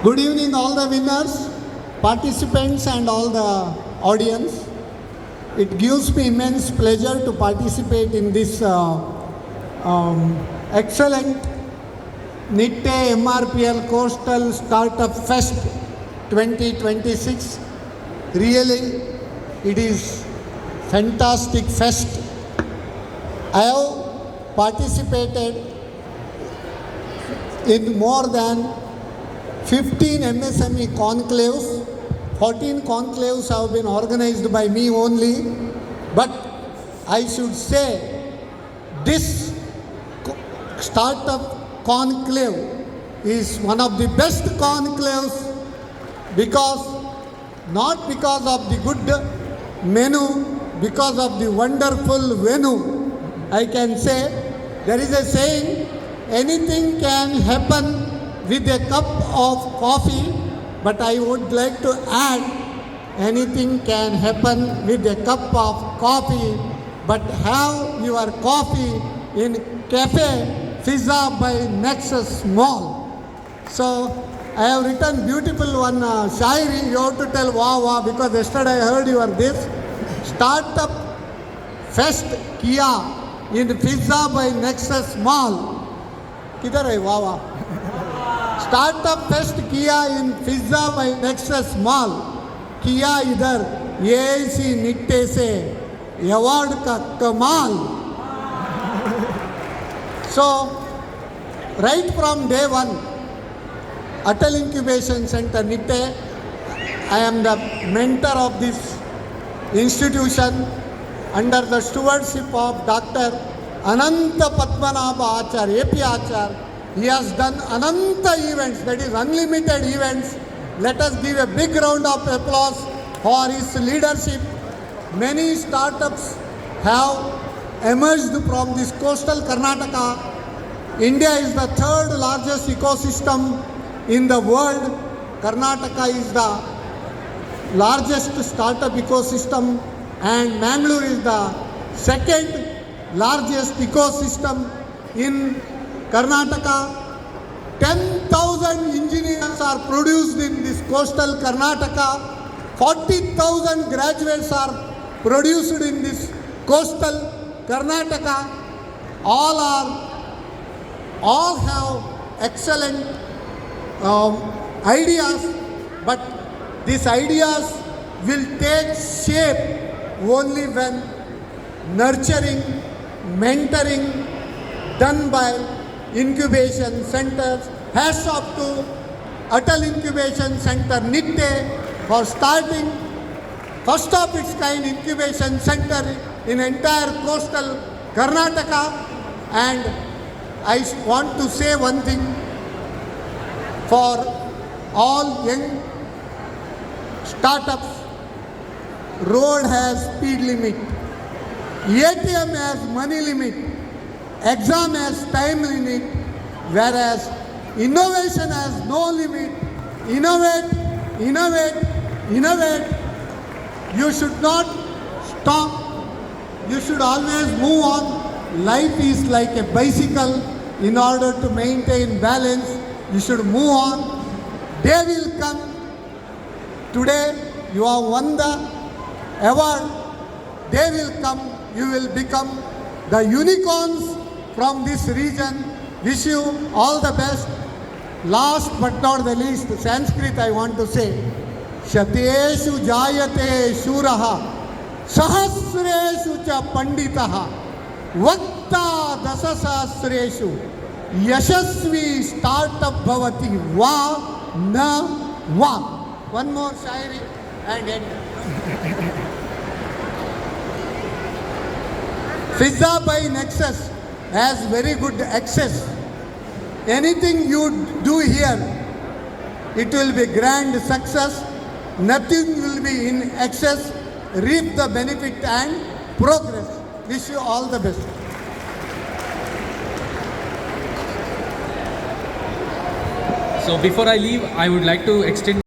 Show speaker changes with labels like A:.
A: Good evening, all the winners, participants, and all the audience. It gives me immense pleasure to participate in this excellent NITTE MRPL Coastal Startup Fest 2026. Really, it is fantastic fest. I have participated in more than 15 MSME conclaves. 14 conclaves have been organized by me only. But I should say this startup conclave is one of the best conclaves not because of the good menu, because of the wonderful venue. I can say there is a saying, anything can happen with a cup of coffee, but I would like to add, anything can happen with a cup of coffee, but have your coffee in Cafe Fizza by Nexus Mall. So I have written beautiful one shairi. You have to tell wow wow, because yesterday I heard you are this. Startup Fest Kia in Fizza by Nexus Mall. Kidhar hai wow wow? Startup Fest Kia in Fizza by Nexus Mall. Kia idhar AIC NITTE se award ka kamal. So right from day one, Atal Incubation Center NITTE, I am the mentor of this institution under the stewardship of Dr. Ananta Padmanabha Acharya, AP Acharya. He has done Ananta events, that is unlimited events. Let us give a big round of applause for his leadership. Many startups have emerged from this coastal Karnataka. India is the third largest ecosystem in the world. Karnataka is the largest startup ecosystem, and Mangalore is the second largest ecosystem in Karnataka. 10,000 engineers are produced in this coastal Karnataka. 40,000 graduates are produced in this coastal Karnataka. All have excellent ideas, but these ideas will take shape only when nurturing, mentoring done by incubation centers. Hats off to Atal Incubation Center NITTE for starting first of its kind incubation center in entire coastal Karnataka. And I want to say one thing for all young startups: road has speed limit, ATM has money limit, exam has time limit, whereas innovation has no limit. Innovate, innovate, innovate. You should not stop. You should always move on. Life is like a bicycle. In order to maintain balance, you should move on. Day will come. Today you have won the award. Day will come. You will become the unicorns from this region. Wish you all the best. Last but not the least, Sanskrit I want to say. Shateshu jayate shuraha sahasreshu cha panditaha vakta dasasasreshu yashasvi startup bhavati va na va. One more shairi and end. Fizza by Nexus has very good access. Anything you do here, it will be grand success. Nothing will be in excess. Reap the benefit and progress. Wish you all the best.
B: So before I leave, I would like to extend